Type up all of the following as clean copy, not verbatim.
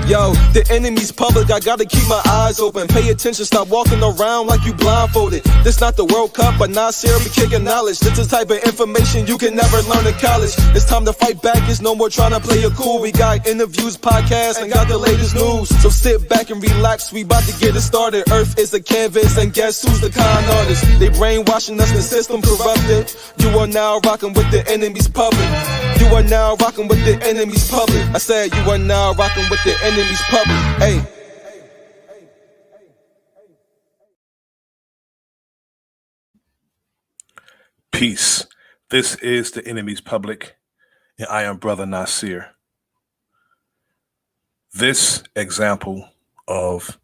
Yo, the enemy's public, I gotta keep my eyes open. Pay attention, stop walking around like you blindfolded. This not the World Cup, but Nasir be kicking knowledge. This is the type of information you can never learn in college. It's time to fight back, it's no more trying to play it cool. We got interviews, podcasts, and got the latest news. So sit back and relax, we about to get it started. Earth is a canvas, and guess who's the con artist? They brainwashing us, the system corrupted. You are now rocking with the enemy's public. You are now rocking with the enemy's public. I said you are now rocking with the enemy's public. Hey. Peace. This is the enemy's public, and I am Bro.Nasir. This example of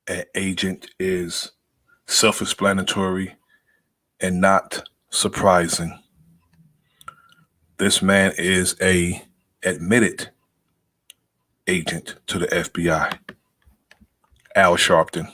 an agent is self-explanatory and not surprising. This man is a admitted agent to the FBI, Al Sharpton.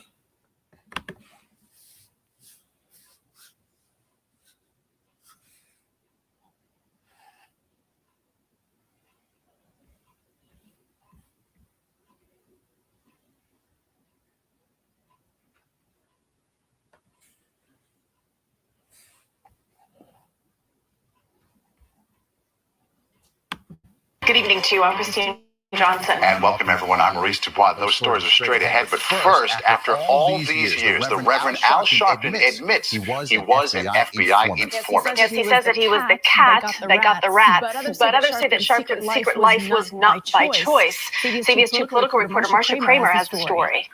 Good evening to you. I'm Christine Johnson. And welcome, everyone. I'm Maurice Dubois. Those stories are straight ahead. But first, after all these years, the Reverend Al Sharpton admits he was an FBI informant. Yes, he says that he was the cat that got the rat. But others say that Sharpton's secret life was not by choice. CBS 2 political reporter Marcia Kramer has the story.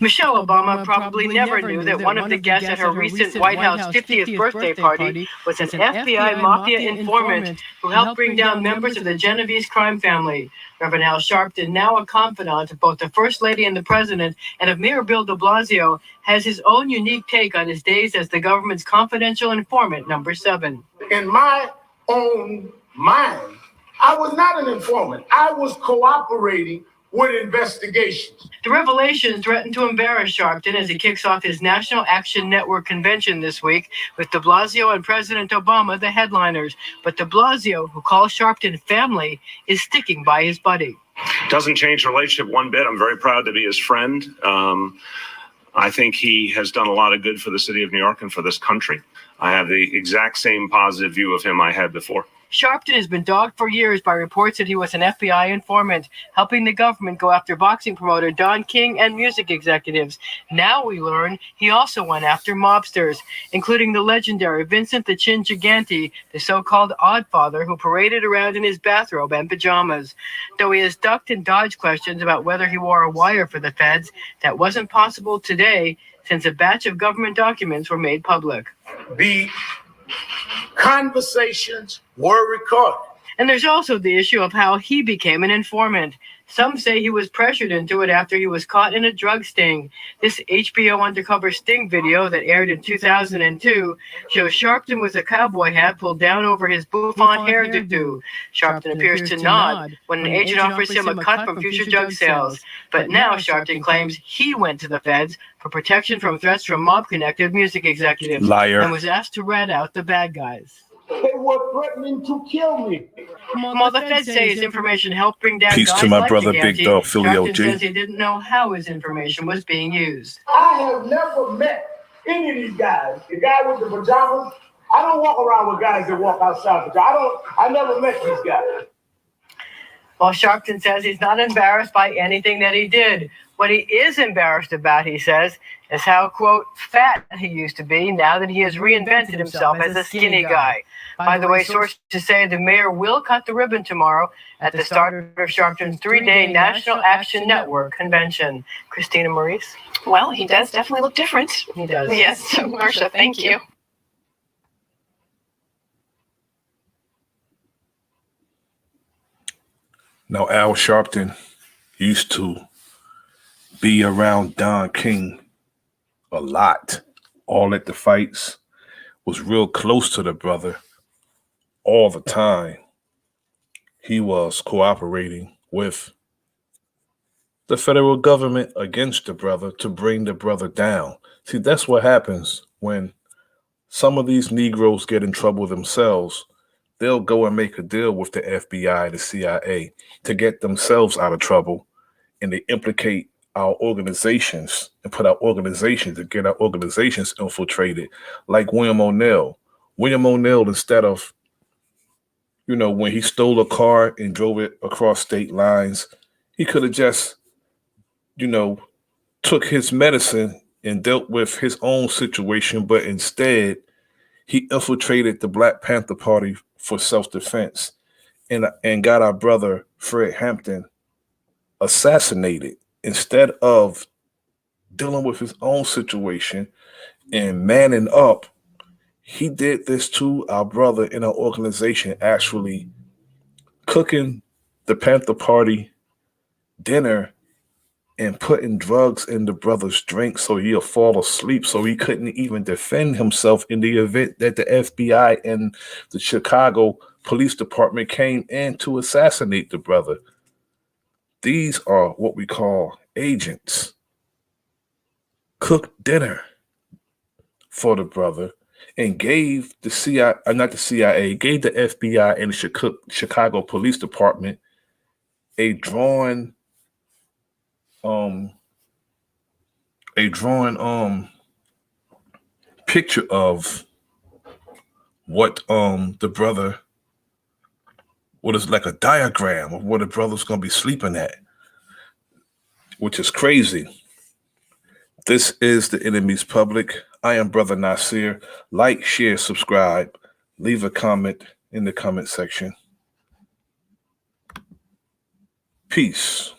Michelle Obama probably never knew that one of the guests at her recent White House 50th birthday party was an FBI mafia informant who helped bring down members of the Genovese crime family. Reverend Al Sharpton, now a confidant of both the First Lady and the President and of Mayor Bill de Blasio, has his own unique take on his days as the government's confidential informant number 7. In my own mind, I was not an informant. I was cooperating with investigations. The revelations threaten to embarrass Sharpton as he kicks off his National Action Network convention this week with de Blasio and President Obama the headliners. But de Blasio, who calls Sharpton family, is sticking by his buddy. Doesn't change the relationship one bit. I'm very proud to be his friend. I think he has done a lot of good for the city of New York and for this country. I have the exact same positive view of him I had before. Sharpton has been dogged for years by reports that he was an FBI informant, helping the government go after boxing promoter Don King and music executives. Now we learn he also went after mobsters, including the legendary Vincent the Chin Gigante, the so-called Oddfather who paraded around in his bathrobe and pajamas. Though he has ducked and dodged questions about whether he wore a wire for the feds, that wasn't possible today since a batch of government documents were made public. The conversations were recorded. And there's also the issue of how he became an informant. Some say he was pressured into it after he was caught in a drug sting. This HBO undercover sting video that aired in 2002 shows Sharpton with a cowboy hat pulled down over his bouffant hairdo. Sharpton appears to nod when an agent offers him a cut from future drug sales. But now Sharpton claims he went to the feds for protection from threats from mob-connected music executives. Liar. And was asked to rat out the bad guys. They were threatening to kill me. While the feds say his information helped bring down Peace guys to my like brother, Gigante, Big Dog, Philly Sharpton OG. says he didn't know how his information was being used. I have never met any of these guys. The guy with the pajamas, I don't walk around with guys that walk outside. I never met these guys. While Sharpton says he's not embarrassed by anything that he did. What he is embarrassed about, he says, is how, quote, fat he used to be now that he has reinvented himself as a skinny guy. By the way, sources say the mayor will cut the ribbon tomorrow at the start of Sharpton's 3-day National Action Network convention. Christina Maurice? Well, he does definitely look different. He does. Yes, Marcia, thank you. Now, Al Sharpton used to be around Don King a lot, all at the fights, was real close to the brother all the time. He was cooperating with the federal government against the brother to bring the brother down. See, that's what happens when some of these Negroes get in trouble themselves. they'll go and make a deal with the FBI and the CIA to get themselves out of trouble, and they implicate our organizations and put our organizations to get our organizations infiltrated, like William O'Neill. William O'Neill, instead of, when he stole a car and drove it across state lines, he could have just, took his medicine and dealt with his own situation, but instead he infiltrated the Black Panther Party for self-defense and got our brother Fred Hampton assassinated. Instead of dealing with his own situation and manning up, he did this to our brother in our organization, actually cooking the Panther Party dinner and putting drugs in the brother's drink so he'll fall asleep, so he couldn't even defend himself in the event that the FBI and the Chicago Police Department came in to assassinate the brother. These are what we call agents. Cooked dinner for the brother and gave the CIA, gave the FBI and the Chicago Police Department a drawn picture of what the brother, what is like a diagram of where the brother's gonna be sleeping at, which is crazy. This is The Enemy's Public. I am Bro.Nasir. Like, share, subscribe, leave a comment in the comment section. Peace.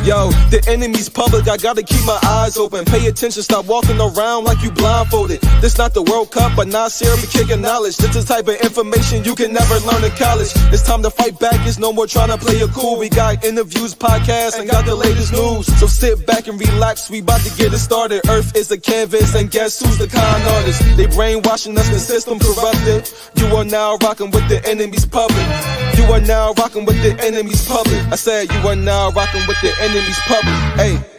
Yo, the enemy's public, I gotta keep my eyes open. Pay attention, stop walking around like you blindfolded. This not the World Cup, but Nasir be kicking knowledge. This is the type of information you can never learn in college. It's time to fight back, it's no more trying to play it cool. We got interviews, podcasts, and got the latest news. So sit back and relax, we about to get it started. Earth is a canvas, and guess who's the con artist? They brainwashing us, the system corrupted. You are now rocking with the enemy's public. You are now rocking with the enemy's public. I said you are now rocking with the enemy's public. Hey.